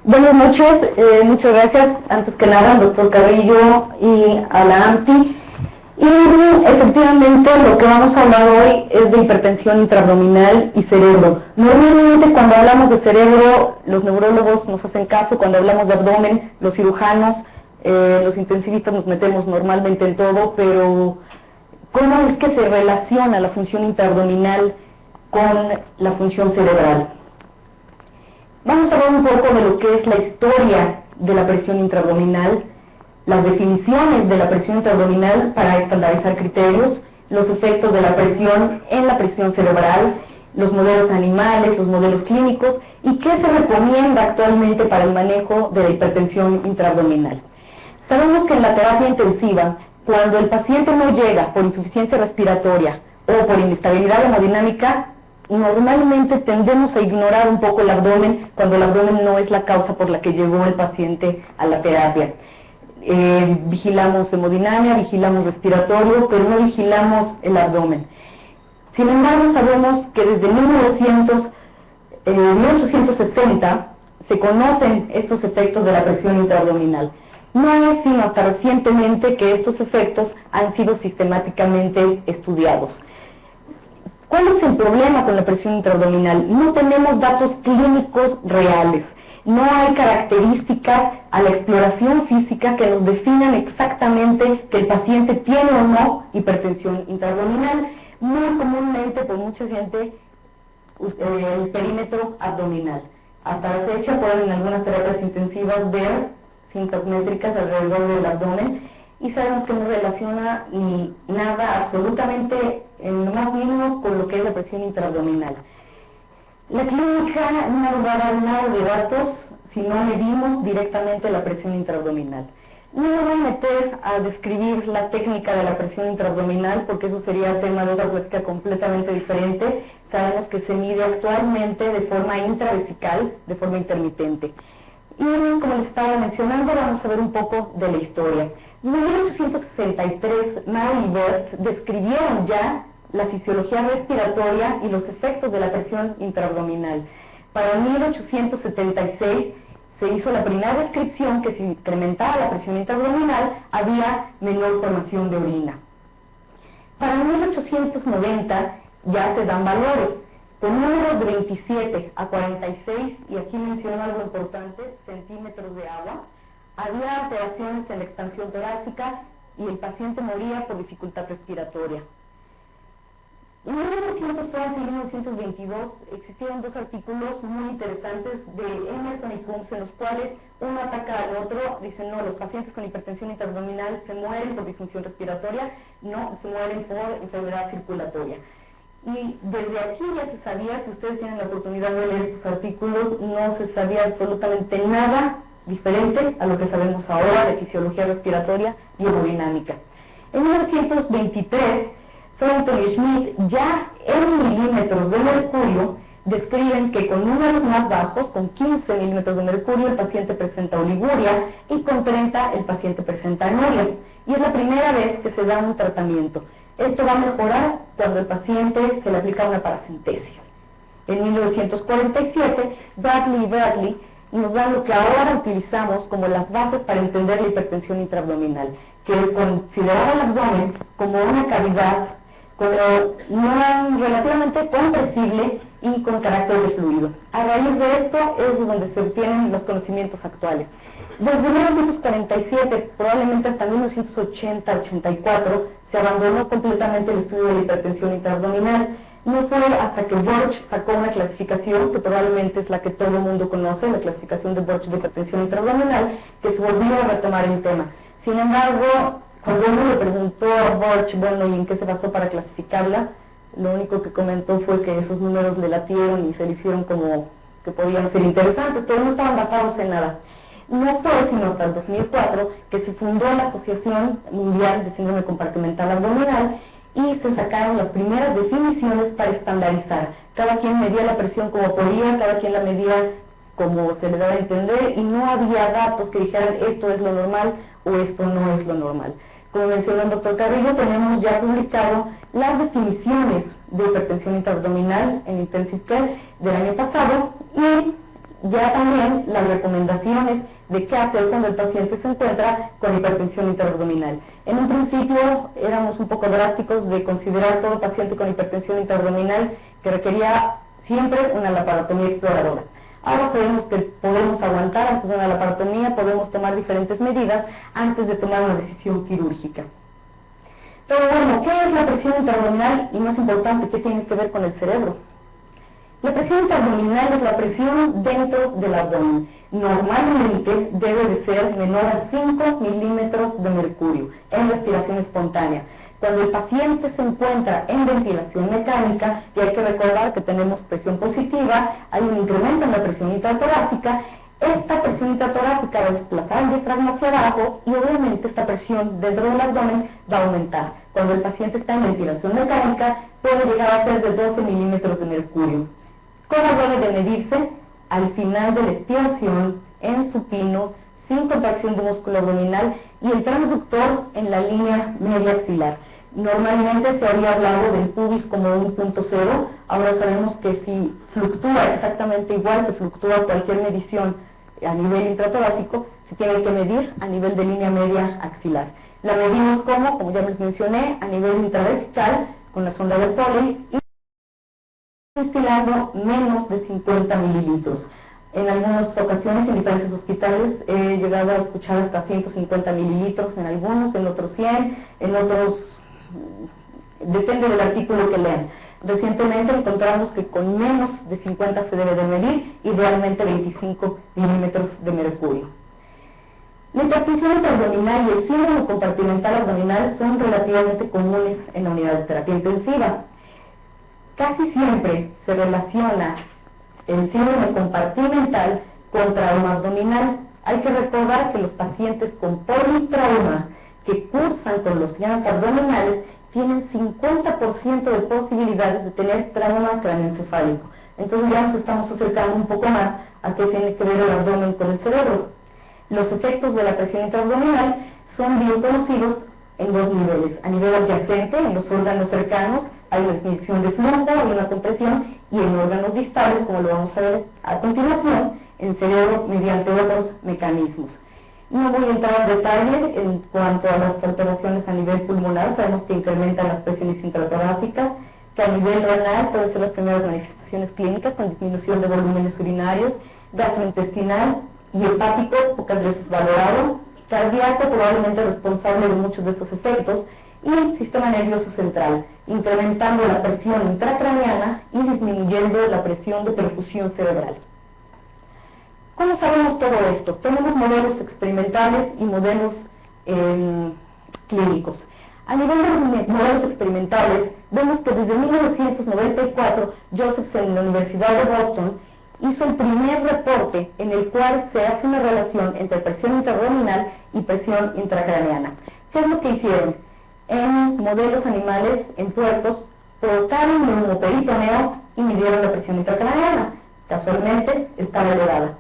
Buenas noches, muchas gracias antes que nada al doctor Carrillo y a la AMPI. Y efectivamente lo que vamos a hablar hoy es de hipertensión intraabdominal y cerebro. Normalmente cuando hablamos de cerebro, los neurólogos nos hacen caso, cuando hablamos de abdomen, los cirujanos, los intensivistas nos metemos normalmente en todo, pero ¿cómo es que se relaciona la función intraabdominal con la función cerebral? Vamos a hablar un poco de lo que es la historia de la presión intraabdominal, las definiciones de la presión intraabdominal para estandarizar criterios, los efectos de la presión en la presión cerebral, los modelos animales, los modelos clínicos y qué se recomienda actualmente para el manejo de la hipertensión intraabdominal. Sabemos que en la terapia intensiva, cuando el paciente no llega por insuficiencia respiratoria o por inestabilidad hemodinámica, normalmente tendemos a ignorar un poco el abdomen cuando el abdomen no es la causa por la que llegó el paciente a la terapia. Vigilamos hemodinamia, vigilamos respiratorio, pero no vigilamos el abdomen. Sin embargo, sabemos que desde 1860 se conocen estos efectos de la presión intraabdominal. No es sino hasta recientemente que estos efectos han sido sistemáticamente estudiados. ¿Cuál es el problema con la presión intraabdominal? No tenemos datos clínicos reales. No hay características a la exploración física que nos definan exactamente que el paciente tiene o no hipertensión intraabdominal. Muy comúnmente, por mucha gente, el perímetro abdominal. Hasta la fecha pueden en algunas terapias intensivas ver cintas métricas alrededor del abdomen y sabemos que no relaciona ni nada absolutamente en lo más mínimo con lo que es la presión intraabdominal. La clínica no nos va a dar nada de datos si no medimos directamente la presión intraabdominal. No me voy a meter a describir la técnica de la presión intraabdominal porque eso sería tema de otra plática completamente diferente. Sabemos que se mide actualmente de forma intravesical, de forma intermitente. Y como les estaba mencionando, vamos a ver un poco de la historia. En 1863, Maury y Bert describieron ya la fisiología respiratoria y los efectos de la presión intraabdominal. Para 1876 se hizo la primera descripción que si incrementaba la presión intraabdominal había menor formación de orina. Para 1890 ya se dan valores, con números de 27 a 46, y aquí menciono algo importante, centímetros de agua. Había alteraciones en la expansión torácica y el paciente moría por dificultad respiratoria. En 1911 y 1922 existieron dos artículos muy interesantes de Emerson y Coombs en los cuales uno ataca al otro, dicen no, los pacientes con hipertensión intraabdominal se mueren por disfunción respiratoria, no, se mueren por enfermedad circulatoria. Y desde aquí ya se sabía, si ustedes tienen la oportunidad de leer estos artículos, no se sabía absolutamente nada diferente a lo que sabemos ahora de fisiología respiratoria y hemodinámica. En 1923, Thornton y Schmidt ya en milímetros de mercurio describen que con números más bajos, con 15 milímetros de mercurio, el paciente presenta oliguria y con 30 el paciente presenta anuria. Y es la primera vez que se da un tratamiento. Esto va a mejorar cuando el paciente se le aplica una paracentesia. En 1947, Bradley y Bradley nos dan lo que ahora utilizamos como las bases para entender la hipertensión intraabdominal, que es considerar el abdomen como una cavidad relativamente compresible y con carácter de fluido. A raíz de esto es donde se obtienen los conocimientos actuales. Desde 1947, probablemente hasta 1980-84, se abandonó completamente el estudio de la hipertensión intraabdominal. No fue hasta que Borch sacó una clasificación, que probablemente es la que todo el mundo conoce, la clasificación de Borch de hipertensión intraabdominal, que se volvió a retomar el tema. Sin embargo, cuando uno le preguntó a Borch, bueno, ¿y en qué se basó para clasificarla? Lo único que comentó fue que esos números le latieron y se le hicieron como que podían ser interesantes, pero no estaban basados en nada. No fue sino hasta el 2004 que se fundó la Asociación Mundial de Síndrome Compartimental Abdominal y se sacaron las primeras definiciones para estandarizar. Cada quien medía la presión como podía, cada quien la medía como se le daba a entender y no había datos que dijeran esto es lo normal o esto no es lo normal. Como mencionó el doctor Carrillo, tenemos ya publicado las definiciones de hipertensión intraabdominal en Intensive Care del año pasado y ya también las recomendaciones de qué hacer cuando el paciente se encuentra con hipertensión intraabdominal. En un principio éramos un poco drásticos de considerar todo paciente con hipertensión intraabdominal que requería siempre una laparotomía exploradora. Ahora sabemos que podemos aguantar antes de una laparotomía, podemos tomar diferentes medidas antes de tomar una decisión quirúrgica. Pero bueno, ¿qué es la presión intraabdominal? Y más importante, ¿qué tiene que ver con el cerebro? La presión intraabdominal es la presión dentro del abdomen. Normalmente debe de ser menor a 5 milímetros de mercurio en respiración espontánea. Cuando el paciente se encuentra en ventilación mecánica, y hay que recordar que tenemos presión positiva, hay un incremento en la presión intratorácica, esta presión intratorácica va a desplazar el diafragma hacia abajo y obviamente esta presión dentro del abdomen va a aumentar. Cuando el paciente está en ventilación mecánica, puede llegar a ser de 12 milímetros de mercurio. ¿Cómo debe de medirse? Al final de la expiración, en supino, sin contracción de músculo abdominal y el transductor en la línea media axilar. Normalmente se había hablado del pubis como un punto cero, ahora sabemos que si fluctúa exactamente igual que fluctúa cualquier medición a nivel intratorácico, se tiene que medir a nivel de línea media axilar. La medimos como ya les mencioné, a nivel intravesical con la sonda de Foley y estilando menos de 50 mililitros. En algunas ocasiones, en diferentes hospitales, he llegado a escuchar hasta 150 mililitros en algunos, en otros 100, en otros, depende del artículo que lean. Recientemente encontramos que con menos de 50 se debe de medir, idealmente 25 milímetros de mercurio. La hipertensión intraabdominal y el síndrome compartimental abdominal son relativamente comunes en la unidad de terapia intensiva. Casi siempre se relaciona el síndrome compartimental con trauma abdominal. Hay que recordar que los pacientes con politrauma que cursan con los llanos abdominales tienen 50% de posibilidades de tener trauma craneoencefálico. Entonces ya nos estamos acercando un poco más a qué tiene que ver el abdomen con el cerebro. Los efectos de la presión intraabdominal son bien conocidos en dos niveles. A nivel adyacente, en los órganos cercanos, hay una disminución de flujo, hay una compresión, y en órganos distales, como lo vamos a ver a continuación, en el cerebro mediante otros mecanismos. No voy a entrar en detalle en cuanto a las alteraciones a nivel pulmonar. Sabemos que incrementan las presiones intratorácicas, que a nivel renal pueden ser las primeras manifestaciones clínicas con disminución de volúmenes urinarios, gastrointestinal y hepático, pocas veces valorado, cardíaco probablemente responsable de muchos de estos efectos, y el sistema nervioso central, incrementando la presión intracraneana y disminuyendo la presión de perfusión cerebral. ¿Cómo sabemos todo esto? Tenemos modelos experimentales y modelos clínicos. A nivel de modelos experimentales, vemos que desde 1994, Josephson en la Universidad de Boston hizo el primer reporte en el cual se hace una relación entre presión intraabdominal y presión intracraneana. ¿Qué es lo que hicieron? En modelos animales, en puercos, colocaron un neumoperitoneo y midieron la presión intracraneana. Casualmente estaba elevada.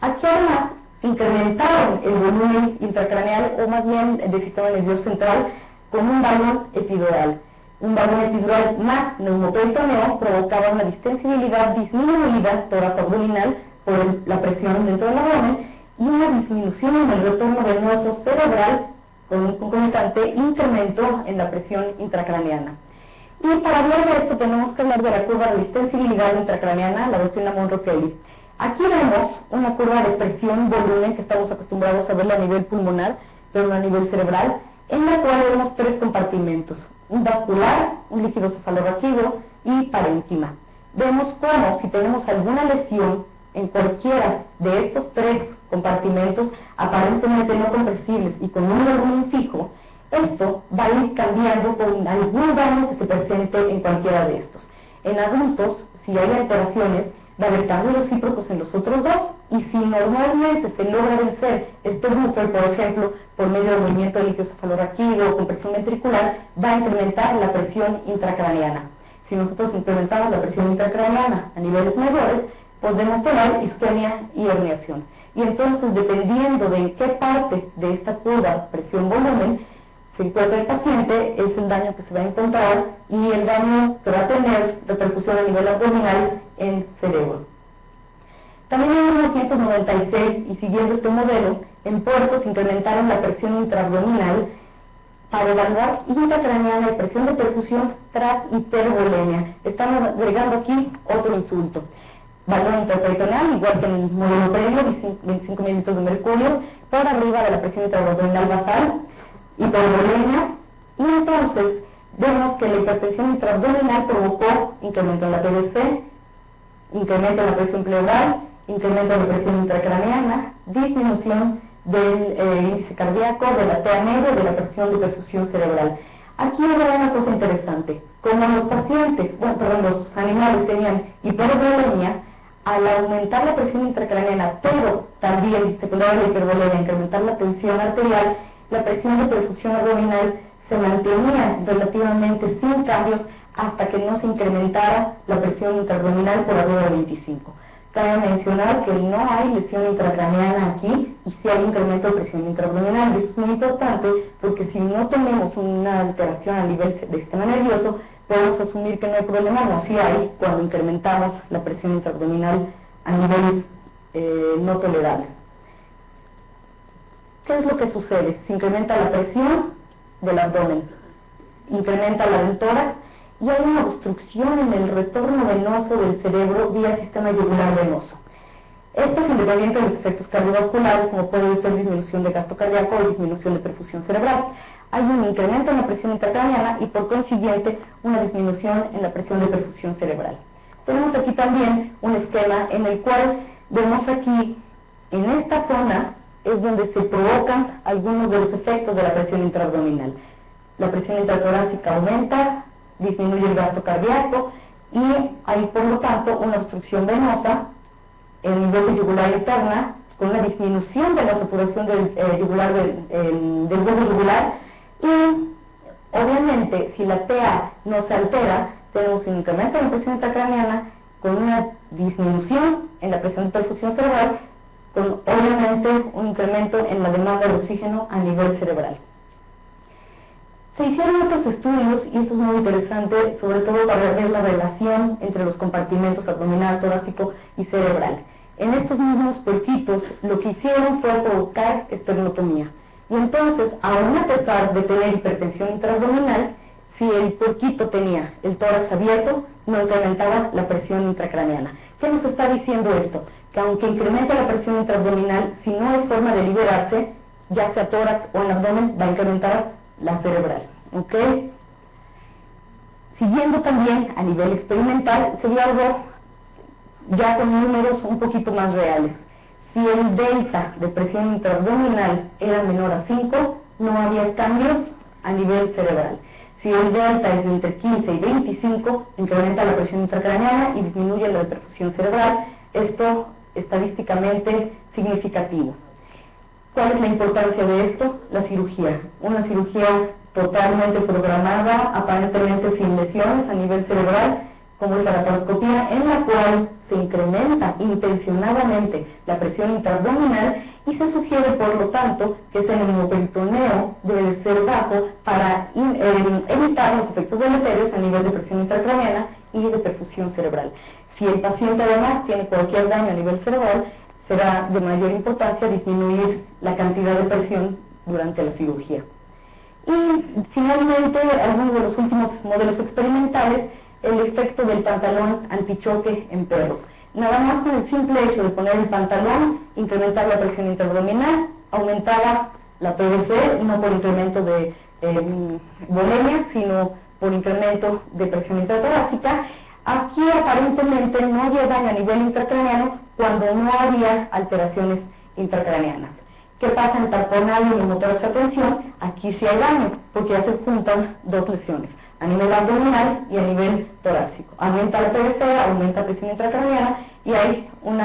Aquí además incrementaron el volumen intracraneal, o más bien del sistema nervioso central, con un balón epidural. Un balón epidural más neumoperitoneo provocaba una distensibilidad disminuida tórax-abdominal por la presión dentro del abdomen y una disminución en el retorno venoso cerebral con un concomitante incremento en la presión intracraneana. Y para hablar de esto tenemos que hablar de la curva de distensibilidad intracraneana, la doctrina Monro-Kelly. Aquí vemos una curva de presión-volumen que estamos acostumbrados a verla a nivel pulmonar, pero no a nivel cerebral, en la cual vemos tres compartimentos: un vascular, un líquido cefalorraquídeo y parénquima. Vemos cómo si tenemos alguna lesión en cualquiera de estos tres compartimentos aparentemente no compresibles y con un volumen fijo, esto va a ir cambiando con algún daño que se presente en cualquiera de estos. En adultos, si hay alteraciones, va a haber cambios recíprocos en los otros dos, y si normalmente se logra vencer este buffer, por ejemplo, por medio del movimiento del líquido cefalorraquídeo o compresión ventricular, va a incrementar la presión intracraneana. Si nosotros incrementamos la presión intracraneana a niveles mayores, podemos tener isquemia y herniación. Y entonces, dependiendo de en qué parte de esta curva presión-volumen se encuentra el paciente, es el daño que se va a encontrar y el daño que va a tener repercusión a nivel abdominal en cerebro. También en 1996, y siguiendo este modelo, en Puerto se incrementaron la presión intraabdominal para evaluar intracraneana y presión de perfusión tras hipervolemia. Estamos agregando aquí otro insulto. Valor intraperitoneal, igual que en el modelo previo, 25 mililitros de mercurio, por arriba de la presión intraabdominal basal, hipervolemia, y entonces vemos que la hipertensión intraabdominal provocó incremento en la PVC, incremento en la presión pleural, incremento de la presión intracraneana, disminución del índice cardíaco, de la TA media, de la presión de perfusión cerebral. Aquí habrá una cosa interesante. Como los pacientes, los animales tenían hipervolemia, al aumentar la presión intracraneana, pero también secundaria a la hipervolemia, incrementar la tensión arterial, la presión de perfusión abdominal se mantenía relativamente sin cambios hasta que no se incrementara la presión intraabdominal por arriba de 25. Cabe mencionar que no hay lesión intracraneana aquí y sí hay incremento de presión intraabdominal. Esto es muy importante porque si no tenemos una alteración a nivel del sistema nervioso, podemos asumir que no hay problema, no, sí hay cuando incrementamos la presión intraabdominal a niveles no tolerables. ¿Qué es lo que sucede? Se incrementa la presión del abdomen, incrementa la del tórax, y hay una obstrucción en el retorno venoso del cerebro vía sistema yugular venoso. Esto es independiente de los efectos cardiovasculares, como puede ser disminución de gasto cardíaco o disminución de perfusión cerebral. Hay un incremento en la presión intracraneana y por consiguiente una disminución en la presión de perfusión cerebral. Tenemos aquí también un esquema en el cual vemos aquí, en esta zona, es donde se provocan algunos de los efectos de la presión intraabdominal. La presión intratorácica aumenta, disminuye el gasto cardíaco y hay por lo tanto una obstrucción venosa en nivel yugular interna con una disminución de la saturación del yugular del globo yugular y obviamente si la TA no se altera tenemos un incremento en la presión intracraneana con una disminución en la presión de perfusión cerebral con obviamente un incremento en la demanda de oxígeno a nivel cerebral. Se hicieron otros estudios, y esto es muy interesante, sobre todo para ver la relación entre los compartimentos abdominal, torácico y cerebral. En estos mismos puerquitos, lo que hicieron fue provocar esternotomía. Y entonces, aún a pesar de tener hipertensión intraabdominal, si el puerquito tenía el tórax abierto, no incrementaba la presión intracraneana. ¿Qué nos está diciendo esto? Que aunque incremente la presión intraabdominal, si no hay forma de liberarse, ya sea tórax o en abdomen, va a incrementar la cerebral, ¿ok? Siguiendo también a nivel experimental, se vio algo ya con números un poquito más reales. Si el delta de presión intraabdominal era menor a 5, no había cambios a nivel cerebral. Si el delta es de entre 15 y 25, incrementa la presión intracraneana y disminuye la perfusión cerebral. Esto estadísticamente significativo. ¿Cuál es la importancia de esto? La cirugía. Una cirugía totalmente programada, aparentemente sin lesiones a nivel cerebral, como es la laparoscopía, en la cual se incrementa intencionadamente la presión intraabdominal y se sugiere, por lo tanto, que ese neumoperitoneo debe ser bajo para evitar los efectos deleterios a nivel de presión intracraneana y de perfusión cerebral. Si el paciente además tiene cualquier daño a nivel cerebral, será de mayor importancia disminuir la cantidad de presión durante la cirugía. Y finalmente, algunos de los últimos modelos experimentales, el efecto del pantalón antichoque en perros. Nada más con el simple hecho de poner el pantalón, incrementar la presión intraabdominal, aumentaba la PVC, no por incremento de volemia, sino por incremento de presión intratorácica. Aquí aparentemente no había daño a nivel intracraneano cuando no había alteraciones intracraneanas. ¿Qué pasa en taponal y neumotórax a tensión? Aquí sí hay daño, porque ya se juntan dos lesiones, a nivel abdominal y a nivel torácico. Aumenta la PVC, aumenta la presión intracraneana y hay un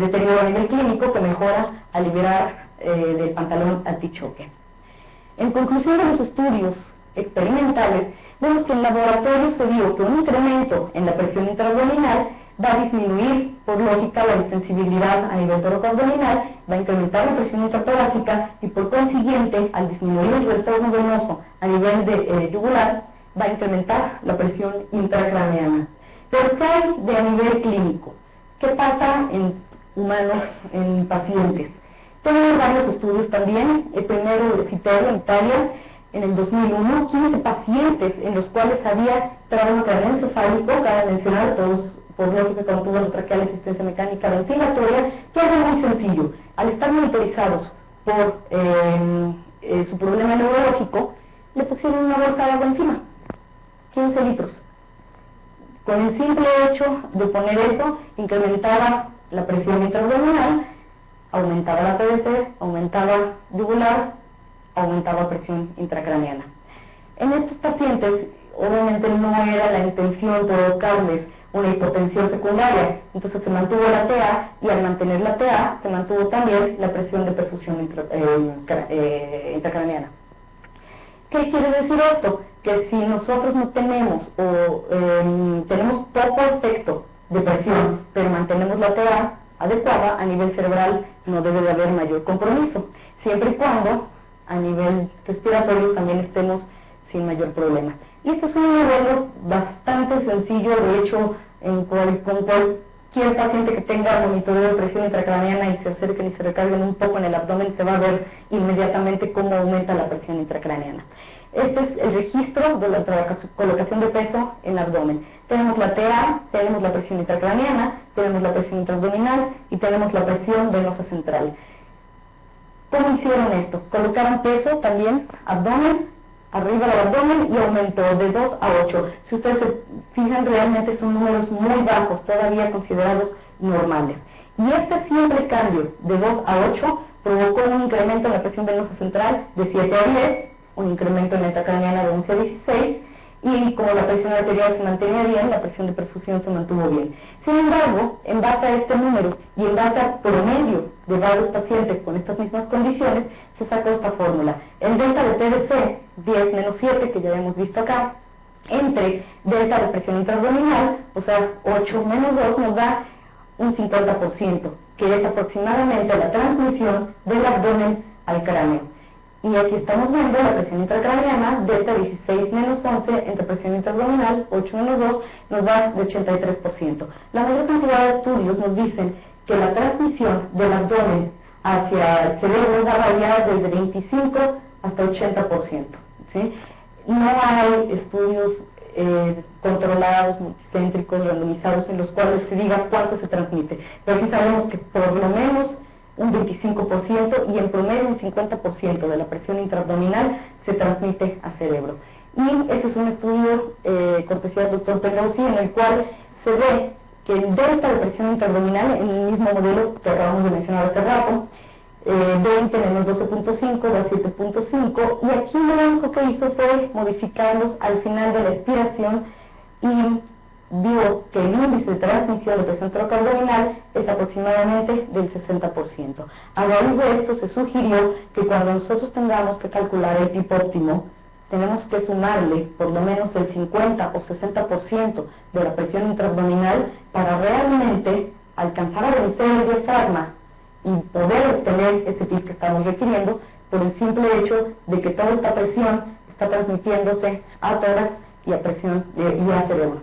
deterioro a nivel clínico que mejora al liberar del pantalón antichoque. En conclusión de los estudios experimentales, vemos que en laboratorio se vio que un incremento en la presión intraabdominal va a disminuir, por lógica, la distensibilidad a nivel toracoabdominal, va a incrementar la presión intratorácica y, por consiguiente, al disminuir el retorno venoso a nivel de yugular, va a incrementar la presión intracraneana. Pero ¿qué hay de a nivel clínico? ¿Qué pasa en humanos en pacientes. Tenemos varios estudios también. El primero de Citero en Italia en el 2001, 15 pacientes en los cuales había trauma craneoencefálico, cabe mencionar, todos por lógica con tubo traqueal y asistencia mecánica ventilatoria, que es algo muy sencillo. Al estar monitorizados por su problema neurológico, le pusieron una bolsa de agua encima, 15 litros. Con el simple hecho de poner eso, incrementaba la presión intraabdominal, aumentaba la PVC, aumentaba yugular, aumentaba presión intracraneana. En estos pacientes, obviamente no era la intención provocarles una hipotensión secundaria, entonces se mantuvo la TA, y al mantener la TA se mantuvo también la presión de perfusión intracraneana. ¿Qué quiere decir esto? Que si nosotros no tenemos tenemos poco efecto de presión, pero mantenemos la TA adecuada, a nivel cerebral no debe de haber mayor compromiso, siempre y cuando a nivel respiratorio también estemos sin mayor problema. Y esto es un modelo bastante sencillo, de hecho, con cualquier paciente que tenga monitoreo de presión intracraneana y se acerquen y se recarguen un poco en el abdomen, se va a ver inmediatamente cómo aumenta la presión intracraneana. Este es el registro de la colocación de peso en el abdomen. Tenemos la TA, tenemos la presión intracraneana, tenemos la presión intraabdominal y tenemos la presión venosa central. ¿Cómo hicieron esto? Colocaron peso también, abdomen, arriba del abdomen, y aumentó de 2 a 8. Si ustedes se fijan, realmente son números muy bajos, todavía considerados normales. Y este simple cambio de 2 a 8 provocó un incremento en la presión venosa central de 7 a 10, un incremento en la intracraneana de 11 a 16, y como la presión arterial se mantenía bien, la presión de perfusión se mantuvo bien. Sin embargo, en base a este número y en base al promedio de varios pacientes con estas mismas condiciones, se sacó esta fórmula. El delta de PVC, 10 menos 7, que ya hemos visto acá, entre delta de presión intraabdominal, o sea, 8 menos 2, nos da un 50%, que es aproximadamente la transmisión del abdomen al cráneo. Y aquí estamos viendo la presión intracraneana, delta 16 menos 11, entre presión intraabdominal, 8 menos 2, nos da de 83%. La mayor cantidad de estudios nos dicen que la transmisión del abdomen hacia el cerebro va a variar desde 25 hasta 80%. ¿Sí? No hay estudios controlados, multicéntricos, randomizados, en los cuales se diga cuánto se transmite. Pero sí sabemos que por lo menos un 25% y en promedio un 50% de la presión intraabdominal se transmite al cerebro. Y este es un estudio cortesía del doctor Pedrosi, en el cual se ve que el delta de presión intraabdominal, en el mismo modelo que acabamos de mencionar hace rato, 20 menos 12.5 da 7.5, y aquí lo único que hizo fue modificarlos al final de la expiración, y vio que el índice de transmisión de presión intraabdominal es aproximadamente del 60%. A raíz de esto se sugirió que cuando nosotros tengamos que calcular el tipo óptimo, tenemos que sumarle por lo menos el 50 o 60% de la presión intraabdominal para realmente alcanzar a vencer el diafragma y poder obtener ese PIB que estamos requiriendo, por el simple hecho de que toda esta presión está transmitiéndose a tórax y a presión y a cerebro.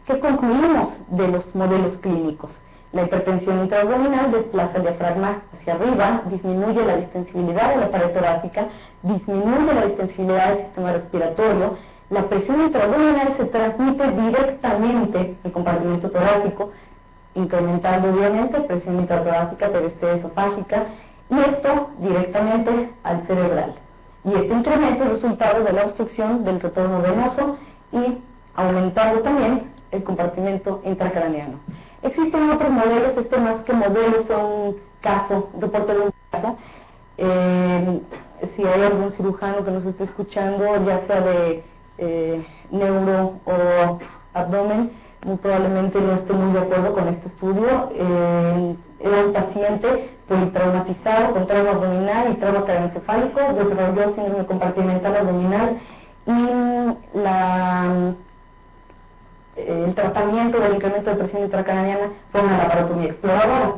¿Qué concluimos de los modelos clínicos? La hipertensión intraabdominal desplaza el diafragma hacia arriba, disminuye la distensibilidad de la pared torácica, disminuye la distensibilidad del sistema respiratorio. La presión intraabdominal se transmite directamente al compartimento torácico, incrementando obviamente presión intratorácica, PVC esofágica, y esto directamente al cerebral. Y este incremento es resultado de la obstrucción del retorno venoso y aumentando también el compartimento intracraneano. Existen otros modelos, este más que modelo fue un caso, un reporte de un caso. Si hay algún cirujano que nos esté escuchando, ya sea de neuro o abdomen, muy probablemente no esté muy de acuerdo con este estudio. Era un paciente politraumatizado con trauma abdominal y trauma craneoencefálico, desarrolló síndrome compartimental abdominal, y el tratamiento del incremento de presión intracraneana fue una laparotomía exploradora.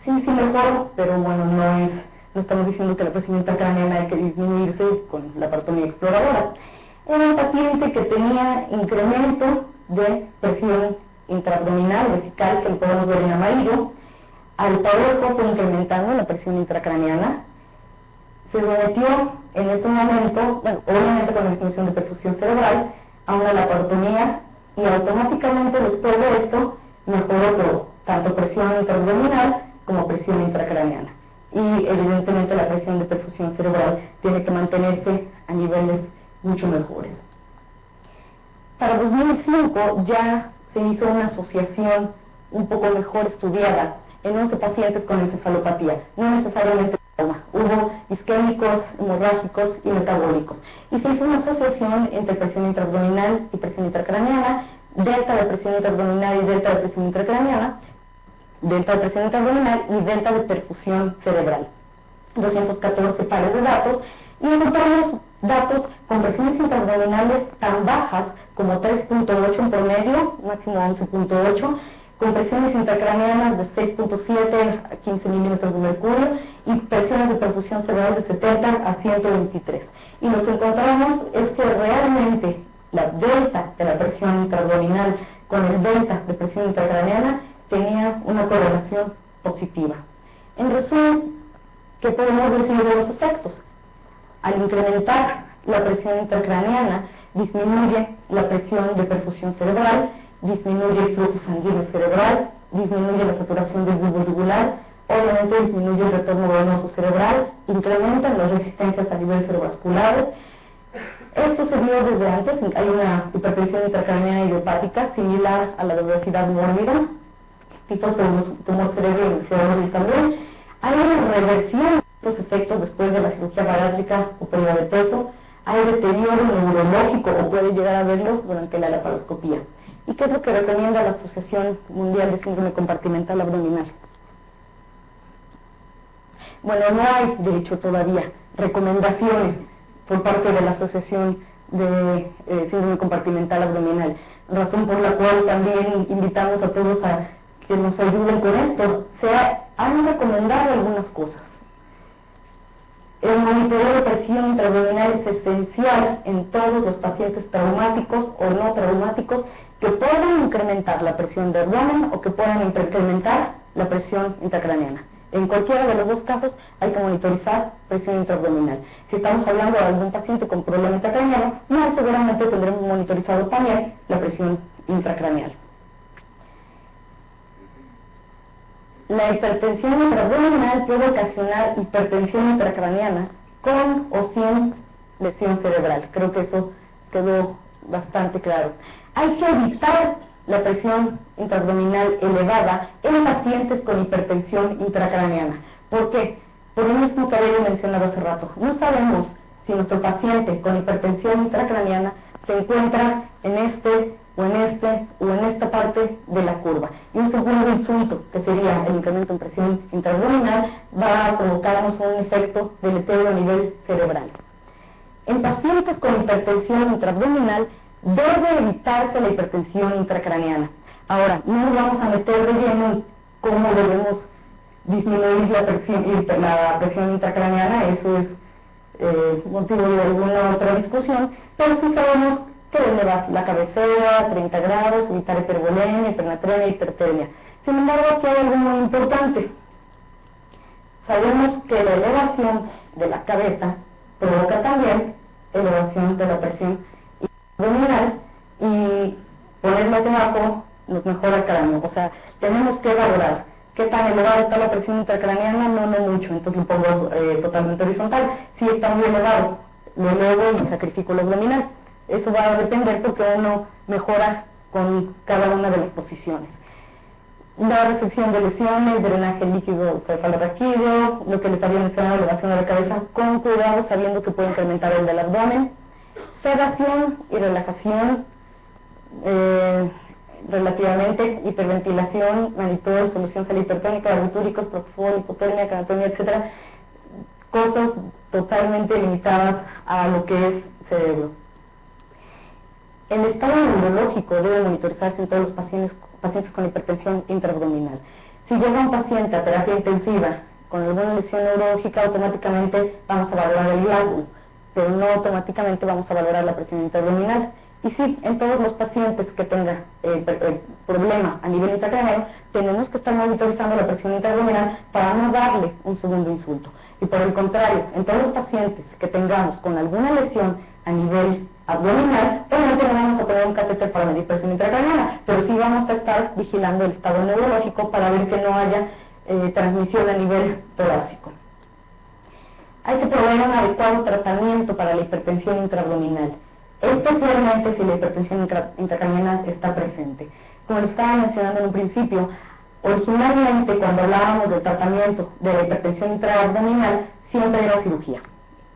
Sí mejoró, pero bueno, no estamos diciendo que la presión intracraneana hay que disminuirse con la laparotomía exploradora. Era un paciente que tenía incremento de presión intraabdominal, vesical, que lo podemos ver en amarillo, Al parejo fue incrementando la presión intracraneana. Se sometió en este momento, bueno, obviamente con la disminución de perfusión cerebral, a una laparotomía y automáticamente después de esto mejoró todo, tanto presión intraabdominal como presión intracraneana. Y evidentemente la presión de perfusión cerebral tiene que mantenerse a niveles mucho mejores. Para 2005 ya se hizo una asociación un poco mejor estudiada en 11 pacientes con encefalopatía, no necesariamente trauma. Hubo isquémicos, hemorrágicos y metabólicos. Y se hizo una asociación entre presión intraabdominal y presión intracraneana, delta de presión intraabdominal y delta de presión intracraneana, delta de presión intraabdominal y delta de perfusión cerebral. 214 pares de datos, y encontramos datos con presiones intraabdominales tan bajas como 3.8 en promedio, máximo 11.8, con presiones intracraneanas de 6.7 a 15 milímetros de mercurio y presiones de perfusión cerebral de 70 a 123. Y lo que encontramos es que realmente la delta de la presión intraabdominal con el delta de presión intracraneana tenía una correlación positiva. En resumen, ¿qué podemos decir de los efectos? Al incrementar la presión intracraneana, disminuye la presión de perfusión cerebral, disminuye el flujo sanguíneo cerebral, disminuye la saturación del bulbo yugular, obviamente disminuye el retorno venoso cerebral, incrementan las resistencias a nivel cerebrovascular. Esto se vio desde antes, hay una hipertensión intracraneana idiopática similar a la de obesidad mórbida, tipos de tumor cerebral también. Hay una reversión de estos efectos después de la cirugía bariátrica o pérdida de peso, hay deterioro neurológico o puede llegar a verlo durante la laparoscopía. ¿Y qué es lo que recomienda la Asociación Mundial de Síndrome Compartimental Abdominal? Bueno, no hay, de hecho, todavía recomendaciones por parte de la Asociación de Síndrome Compartimental Abdominal, razón por la cual también invitamos a todos a que nos ayuden con esto. Se han recomendado algunas cosas. El monitoreo de presión intraabdominal es esencial en todos los pacientes traumáticos o no traumáticos que puedan incrementar la presión de abdomen o que puedan incrementar la presión intracraneana. En cualquiera de los dos casos hay que monitorizar presión intraabdominal. Si estamos hablando de algún paciente con problema intracraneano, muy seguramente tendremos monitorizado también la presión intracraneal. La hipertensión intraabdominal puede ocasionar hipertensión intracraneana con o sin lesión cerebral. Creo que eso quedó bastante claro. Hay que evitar la presión intraabdominal elevada en pacientes con hipertensión intracraneana. ¿Por qué? Por lo mismo que había mencionado hace rato. No sabemos si nuestro paciente con hipertensión intracraneana se encuentra en este o en esta parte de la curva. Y un segundo insulto, que sería el incremento en presión intraabdominal, va a provocarnos un efecto deletéreo a nivel cerebral. En pacientes con hipertensión intraabdominal debe evitarse la hipertensión intracraneana. Ahora, no nos vamos a meter de lleno en cómo debemos disminuir la presión intracraneana, eso es motivo de alguna otra discusión, pero sí sabemos que elevar la cabecera, 30 grados, evitar hipervolemia, hipernatremia, hipertermia. Sin embargo, aquí hay algo muy importante. Sabemos que la elevación de la cabeza provoca también elevación de la presión abdominal y ponerla debajo nos mejora el cráneo. O sea, tenemos que valorar qué tan elevada está la presión intracraneana, no mucho, entonces lo pongo totalmente horizontal. Si está muy elevado, lo elevo y sacrifico el abdominal. Eso va a depender porque uno mejora con cada una de las posiciones. La resección de lesiones, drenaje líquido cefalorraquídeo, lo que les había mencionado, elevación de la cabeza, con cuidado, sabiendo que puede incrementar el del abdomen. Sedación y relajación, relativamente, hiperventilación, manitol, solución sal hipertónica, barbitúricos, propofol, hipotermia, canatomía, etc. Cosas totalmente limitadas a lo que es cerebro. El estado neurológico debe monitorizarse en todos los pacientes con hipertensión intraabdominal. Si llega un paciente a terapia intensiva con alguna lesión neurológica, automáticamente vamos a valorar el glándulo, pero no automáticamente vamos a valorar la presión intraabdominal. Y sí, en todos los pacientes que tengan problema a nivel intracraneano, tenemos que estar monitorizando la presión intraabdominal para no darle un segundo insulto. Y por el contrario, en todos los pacientes que tengamos con alguna lesión a nivel abdominal, obviamente no vamos a poner un catéter para medir presión intracraneana, pero sí vamos a estar vigilando el estado neurológico para ver que no haya transmisión a nivel torácico. Hay que proveer un adecuado tratamiento para la hipertensión intraabdominal, especialmente si la hipertensión intracraneana está presente. Como les estaba mencionando en un principio, originalmente cuando hablábamos del tratamiento de la hipertensión intraabdominal, siempre era cirugía,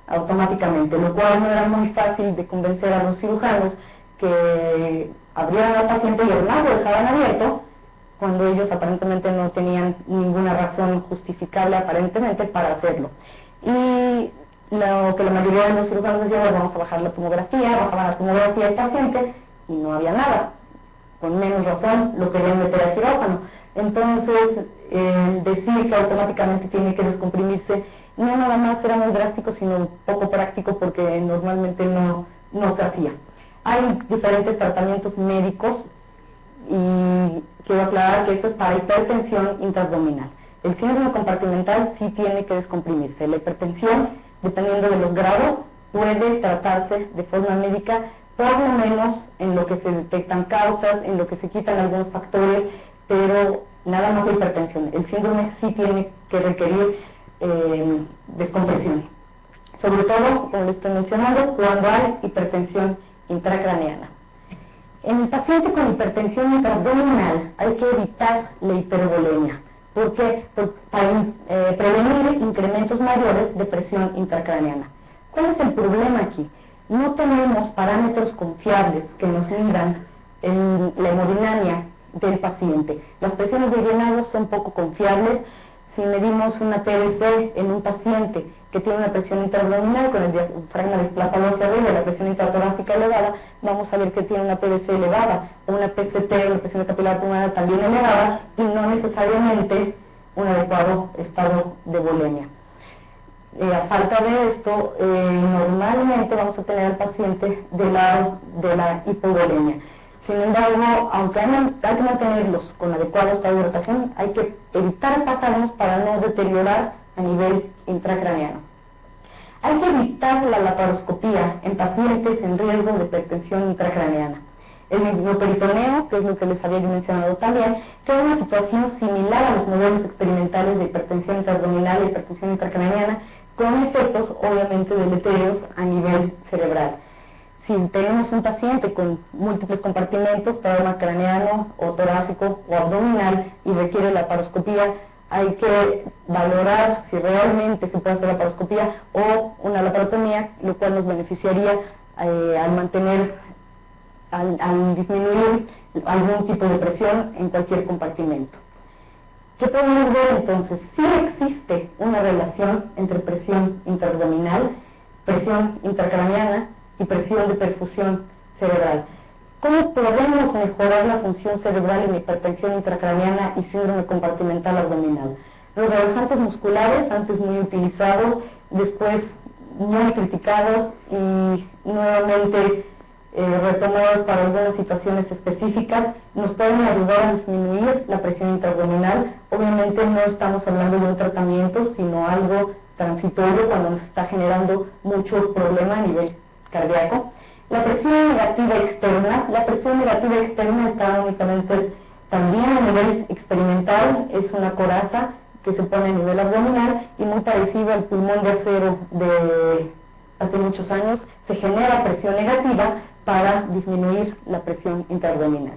automáticamente, lo cual no era muy fácil de convencer a los cirujanos que abrieran al paciente y además lo dejaban abierto, cuando ellos aparentemente no tenían ninguna razón justificable aparentemente para hacerlo. Y lo que la mayoría de los cirujanos decían, bueno, vamos a bajar la tomografía, bajaban la tomografía del paciente y no había nada. Con menos razón lo querían meter a quirófano. Entonces, decir que automáticamente tiene que descomprimirse no nada más era muy drástico, sino poco práctico porque normalmente no se hacía. Hay diferentes tratamientos médicos y quiero aclarar que esto es para hipertensión intraabdominal. El síndrome compartimental sí tiene que descomprimirse. La hipertensión, dependiendo de los grados, puede tratarse de forma médica, por lo menos en lo que se detectan causas, en lo que se quitan algunos factores, pero nada más la hipertensión. El síndrome sí tiene que requerir descompresión. Sobre todo, como les estoy mencionando, cuando hay hipertensión intracraneana. En el paciente con hipertensión intraabdominal hay que evitar la hipervolemia. ¿Por qué? Para prevenir incrementos mayores de presión intracraneana. ¿Cuál es el problema aquí? No tenemos parámetros confiables que nos midan la hemodinamia del paciente. Las presiones de llenado son poco confiables. Si medimos una PVC en un paciente que tiene una presión intraabdominal con el diafragma desplazado hacia arriba y la presión intratorácica elevada, vamos a ver que tiene una PVC elevada, o una PCT, una presión capilar pulmonar también elevada, y no necesariamente un adecuado estado de volemia. A falta de esto, normalmente vamos a tener al paciente del lado de la hipovolemia. Sin embargo, aunque hay que mantenerlos con adecuado estado de hidratación, hay que evitar pasarnos para no deteriorar a nivel intracraneano. Hay que evitar la laparoscopía en pacientes en riesgo de hipertensión intracraneana. El microperitoneo, que es lo que les había mencionado también, que es una situación similar a los modelos experimentales de hipertensión intraabdominal e hipertensión intracraneana, con efectos obviamente deleterios a nivel cerebral. Si tenemos un paciente con múltiples compartimentos, trauma craneano o torácico o abdominal y requiere laparoscopía, hay que valorar si realmente se puede hacer laparoscopía o una laparotomía, lo cual nos beneficiaría al disminuir algún tipo de presión en cualquier compartimento. ¿Qué podemos ver entonces? Sí existe una relación entre presión intraabdominal, presión intracraneana y presión de perfusión cerebral. ¿Cómo podemos mejorar la función cerebral en hipertensión intracraneana y síndrome compartimental abdominal? Los relajantes musculares, antes muy utilizados, después muy criticados y nuevamente retomados para algunas situaciones específicas, nos pueden ayudar a disminuir la presión intraabdominal. Obviamente no estamos hablando de un tratamiento, sino algo transitorio cuando nos está generando mucho problema a nivel cardíaco. La presión negativa externa está únicamente también a nivel experimental, es una coraza que se pone a nivel abdominal y muy parecido al pulmón de acero de hace muchos años, se genera presión negativa para disminuir la presión intraabdominal.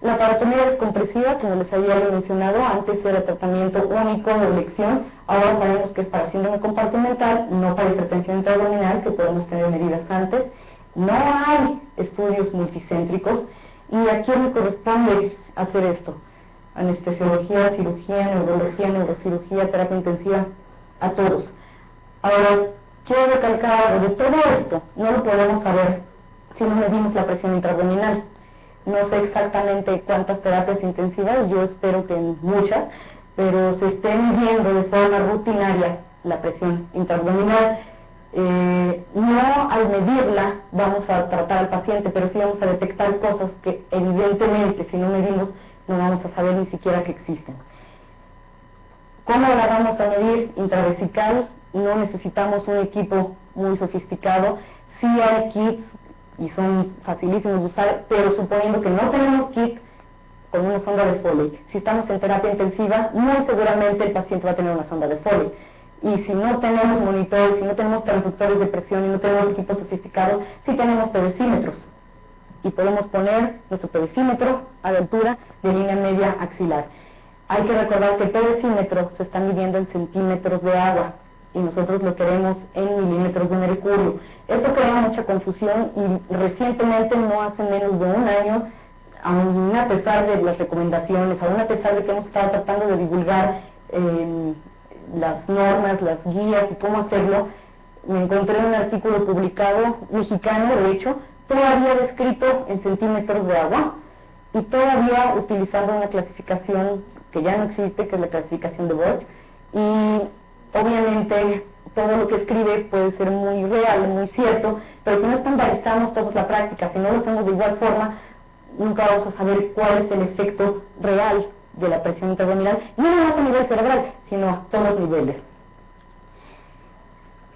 La parotomía descompresiva, como les había mencionado, antes era tratamiento único de elección, ahora sabemos que es para síndrome compartimental, no para hipertensión intraabdominal, que podemos tener medidas antes. No hay estudios multicéntricos, ¿y a quién le corresponde hacer esto? Anestesiología, cirugía, neurología, neurocirugía, terapia intensiva, a todos. Ahora, quiero recalcar algo, de todo esto no lo podemos saber si no medimos la presión intraabdominal. No sé exactamente cuántas terapias intensivas, yo espero que muchas, pero se esté midiendo de forma rutinaria la presión intraabdominal. No al medirla vamos a tratar al paciente, pero sí vamos a detectar cosas que evidentemente si no medimos no vamos a saber ni siquiera que existen. ¿Cómo la vamos a medir? Intravesical, no necesitamos un equipo muy sofisticado, sí hay kits y son facilísimos de usar, pero suponiendo que no tenemos kit, con una sonda de Foley. Si estamos en terapia intensiva, muy seguramente el paciente va a tener una sonda de Foley. Y si no tenemos monitores, si no tenemos transductores de presión y no tenemos equipos sofisticados, sí tenemos pedicímetros. Y podemos poner nuestro pedicímetro a la altura de línea media axilar. Hay que recordar que el pedicímetro se está midiendo en centímetros de agua y nosotros lo queremos en milímetros de mercurio. Eso crea mucha confusión y recientemente, no hace menos de un año, aún a pesar de las recomendaciones, aún a pesar de que hemos estado tratando de divulgar las normas, las guías y cómo hacerlo, me encontré un artículo publicado, mexicano de hecho, todavía descrito en centímetros de agua y todavía utilizando una clasificación que ya no existe, que es la clasificación de Borg, y obviamente todo lo que escribe puede ser muy real, muy cierto, pero si no estandarizamos todos la práctica, si no lo hacemos de igual forma, nunca vamos a saber cuál es el efecto real de la presión intraabdominal, no nomás a nivel cerebral, sino a todos los niveles.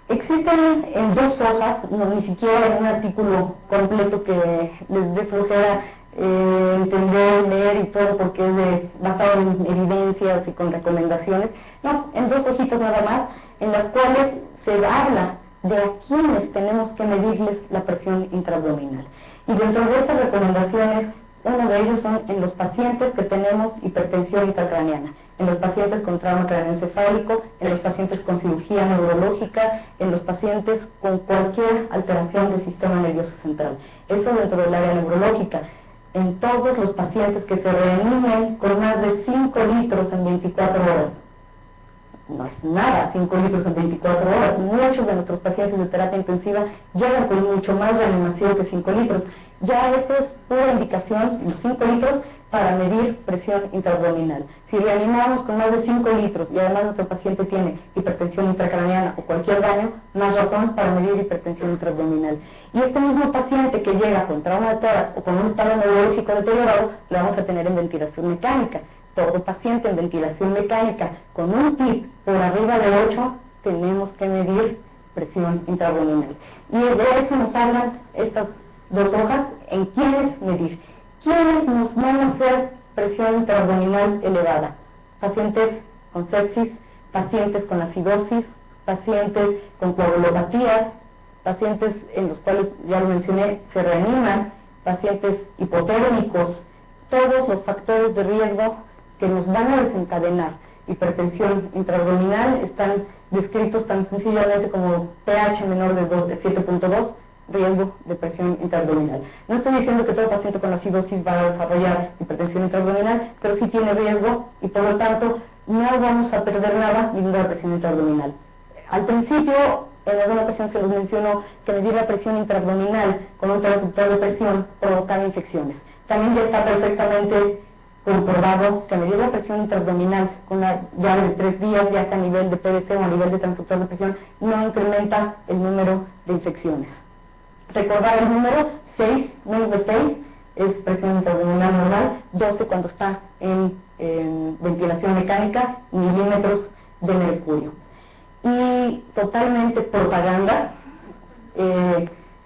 Existen en 2 hojas, no, ni siquiera en un artículo completo que les dé flojera entender, leer y todo, porque es basado en evidencias y con recomendaciones, no, en 2 hojitas nada más, en las cuales se habla de a quienes tenemos que medirles la presión intraabdominal. Y dentro de estas recomendaciones, uno de ellos son en los pacientes que tenemos hipertensión intracraneana, en los pacientes con trauma craneoencefálico, en los pacientes con cirugía neurológica, en los pacientes con cualquier alteración del sistema nervioso central. Eso dentro del área neurológica. En todos los pacientes que se reanimen con más de 5 litros en 24 horas. No es nada, 5 litros en 24 horas. Muchos de nuestros pacientes de terapia intensiva llegan con mucho más reanimación que 5 litros. Ya eso es pura indicación, los 5 litros, para medir presión intraabdominal. Si reanimamos con más de 5 litros y además nuestro paciente tiene hipertensión intracraneana o cualquier daño, más razón para medir hipertensión intraabdominal. Y este mismo paciente que llega con trauma de tórax o con un estado neurológico deteriorado, lo vamos a tener en ventilación mecánica. Todo paciente en ventilación mecánica con un PIB por arriba de 8, tenemos que medir presión intraabdominal. Y de eso nos hablan estas 2 hojas, en quiénes medir. ¿Quiénes nos van a hacer presión intraabdominal elevada? Pacientes con sepsis, pacientes con acidosis, pacientes con coagulopatía, pacientes en los cuales, ya lo mencioné, se reaniman, pacientes hipotérmicos, todos los factores de riesgo que nos van a desencadenar hipertensión intraabdominal están descritos tan sencillamente como pH menor de 7.2, riesgo de presión intraabdominal. No estoy diciendo que todo paciente con acidosis va a desarrollar hipertensión intraabdominal, pero sí tiene riesgo y por lo tanto no vamos a perder nada midiendo la presión intraabdominal. Al principio, en alguna ocasión se nos mencionó que medir la presión intraabdominal con un transductor de presión provocaba infecciones. También ya está perfectamente comprobado que medir la presión intraabdominal con una llave de 3 días, ya sea a nivel de PDC o a nivel de transductor de presión, no incrementa el número de infecciones. Recordar el número, 6, menos de 6 es presión intraabdominal normal, 12 cuando está en ventilación mecánica, milímetros de mercurio. Y totalmente propaganda,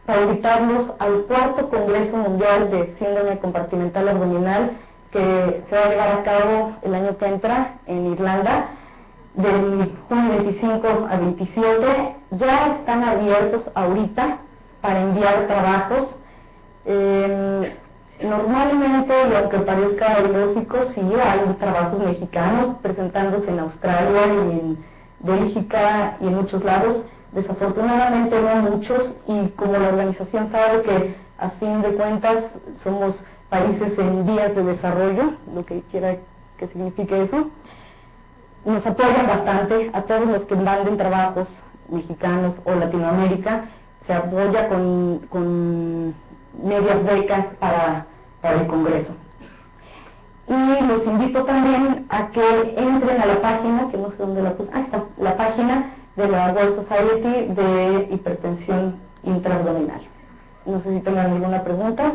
para invitarlos al 4º Congreso Mundial de Síndrome Compartimental Abdominal, que se va a llevar a cabo el año que entra en Irlanda, del junio 25 a 27. Ya están abiertos ahorita para enviar trabajos. Normalmente, y aunque parezca ilógico, sí hay trabajos mexicanos presentándose en Australia y en Bélgica y en muchos lados. Desafortunadamente no muchos, y como la organización sabe que a fin de cuentas somos países en vías de desarrollo, lo que quiera que signifique eso, nos apoyan bastante a todos los que manden trabajos mexicanos o Latinoamérica. Se apoya con medias becas para el Congreso. Y los invito también a que entren a la página, que no sé dónde la puse, está, la página de la World Society de hipertensión intraabdominal. No sé si tengan alguna pregunta.